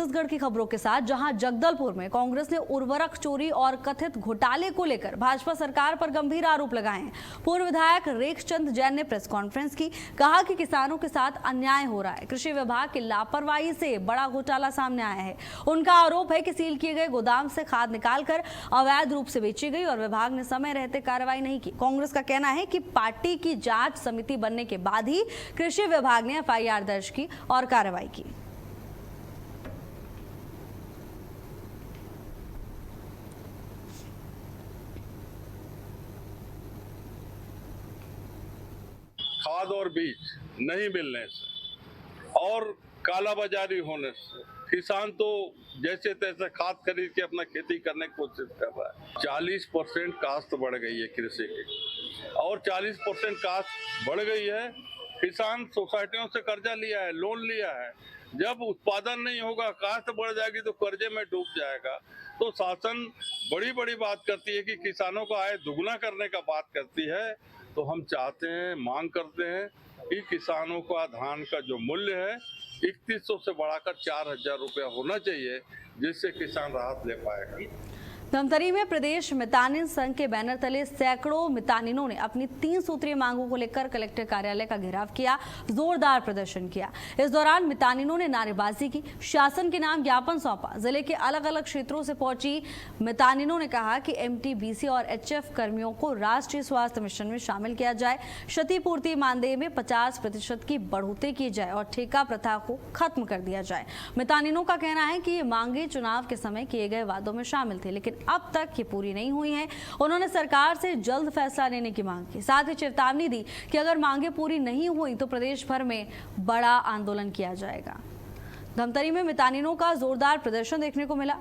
छत्तीसगढ़ की खबरों के साथ, जहां जगदलपुर में कांग्रेस ने उर्वरक चोरी और कथित घोटाले को लेकर भाजपा सरकार पर गंभीर आरोप लगाए हैं। पूर्व विधायक रेखचंद जैन ने प्रेस कॉन्फ्रेंस की, कहा कि किसानों के साथ अन्याय हो रहा है। कृषि विभाग की लापरवाही से बड़ा घोटाला सामने आया है। उनका आरोप है कि सील किए गए गोदाम से खाद निकालकर अवैध रूप से बेची गई और विभाग ने समय रहते कार्रवाई नहीं की। कांग्रेस का कहना है कि पार्टी की जांच समिति बनने के बाद ही कृषि विभाग ने एफआईआर दर्ज की और कार्रवाई की। खाद और बीज नहीं मिलने से और कालाबाजारी होने से किसान तो जैसे तैसे खाद खरीद के अपना खेती करने की कोशिश कर रहा है। 40% काश्त बढ़ गई है कृषि की, और 40% काश्त बढ़ गई है। किसान सोसाइटियों से कर्जा लिया है, लोन लिया है। जब उत्पादन नहीं होगा, काश्त बढ़ जाएगी तो कर्जे में डूब जाएगा। तो शासन बड़ी बड़ी बात करती है कि किसानों का आय दुगना करने का बात करती है। तो हम चाहते हैं, मांग करते हैं कि किसानों का धान का जो मूल्य है 3100 से बढ़ाकर 4000 रुपया होना चाहिए, जिससे किसान राहत ले पाएगा। धमतरी में प्रदेश मितानिन संघ के बैनर तले सैकड़ों मितानिनों ने अपनी 3 सूत्रीय मांगों को लेकर कलेक्टर कार्यालय का घेराव किया, जोरदार प्रदर्शन किया। इस दौरान मितानिनों ने नारेबाजी की, शासन के नाम ज्ञापन सौंपा। जिले के अलग अलग क्षेत्रों से पहुंची मितानिनों ने कहा कि एमटी, बीसी और एचएफ कर्मियों को राष्ट्रीय स्वास्थ्य मिशन में शामिल किया जाए, क्षतिपूर्ति मानदेय में 50% की बढ़ोतरी की जाए और ठेका प्रथा को खत्म कर दिया जाए। मितानिनों का कहना है कि ये मांगे चुनाव के समय किए गए वादों में शामिल थे, लेकिन अब तक ये पूरी नहीं हुई हैं। उन्होंने सरकार से जल्द फैसला लेने की मांग की, साथ ही चेतावनी दी कि अगर मांगे पूरी नहीं हुई तो प्रदेश भर में बड़ा आंदोलन किया जाएगा। धमतरी में मितानिनों का जोरदार प्रदर्शन देखने को मिला।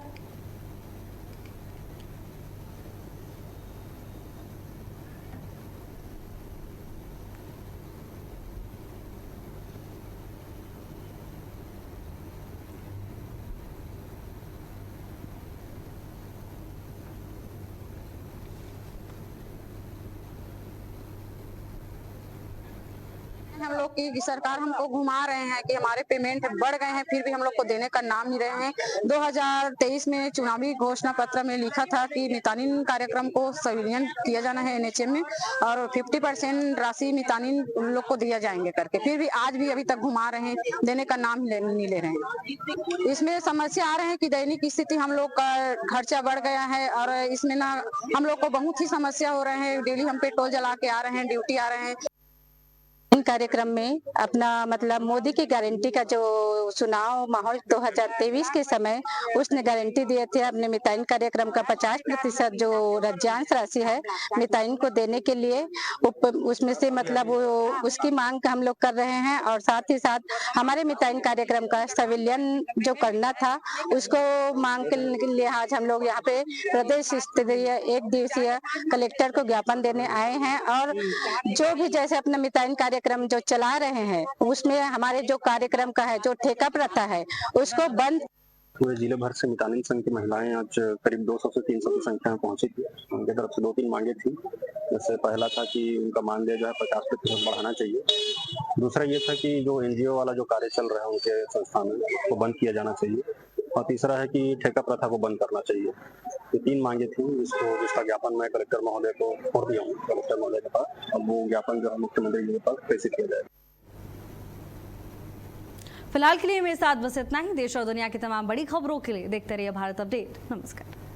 हम लोग की सरकार हमको घुमा रहे हैं कि हमारे पेमेंट बढ़ गए हैं, फिर भी हम लोग को देने का नाम नहीं रहे हैं। 2023 में चुनावी घोषणा पत्र में लिखा था कि मितानिन कार्यक्रम को संविलियन किया जाना है एनएचएम में और 50% राशि मितानिन उन लोग को दिया जाएंगे करके, फिर भी आज भी अभी तक घुमा रहे हैं, देने का नाम नहीं ले रहे हैं। इसमें समस्या आ रहे हैं कि दैनिक स्थिति हम लोग का खर्चा बढ़ गया है और इसमें ना हम लोग को बहुत ही समस्या हो रहे हैं। डेली हम पेट्रोल जला के आ रहे हैं, ड्यूटी आ रहे हैं। कार्यक्रम में अपना मतलब मोदी की गारंटी का जो चुनाव माहौल 2023 के समय उसने गारंटी दिए थे अपने मिताइन कार्यक्रम का 50% जो रज्जांश राशि है मिताइन को देने के लिए, उसमें से मतलब वो उसकी मांग हम लोग कर रहे हैं। और साथ ही साथ हमारे मिताइन कार्यक्रम का संविलियन जो करना था उसको मांग के लिहाज हम लोग यहाँ पे प्रदेश स्तरीय 1 दिवसीय कलेक्टर को ज्ञापन देने आए हैं। और जो भी जैसे अपना मिताइन कार्यक्रम जो चला रहे हैं उसमें हमारे जो कार्यक्रम का है जो ठेका प्रथा है उसको बंद। पूरे जिले भर से मितानिन संघ की महिलाएं आज करीब 200 से 300 की संख्या में पहुंची थी। उनके तरफ से 2-3 मांगे थी। जैसे पहला था कि उनका मानदेय जो है 50% बढ़ाना चाहिए। दूसरा ये था कि जो एनजीओ वाला जो कार्य चल रहा है उनके संस्था में वो बंद किया जाना चाहिए। और तीसरा है कि ठेका प्रथा को बंद करना चाहिए। ये 3 मांगे थी, जिसका ज्ञापन मैं कलेक्टर महोदय को छोड़ दिया हूँ, कलेक्टर महोदय के पास। अब वो ज्ञापन जो है मुख्यमंत्री जी के पास प्रेषित किया जाएगा। फिलहाल के लिए मेरे साथ बस इतना ही। देश और दुनिया की तमाम बड़ी खबरों के लिए देखते रहिए भारत अपडेट। नमस्कार।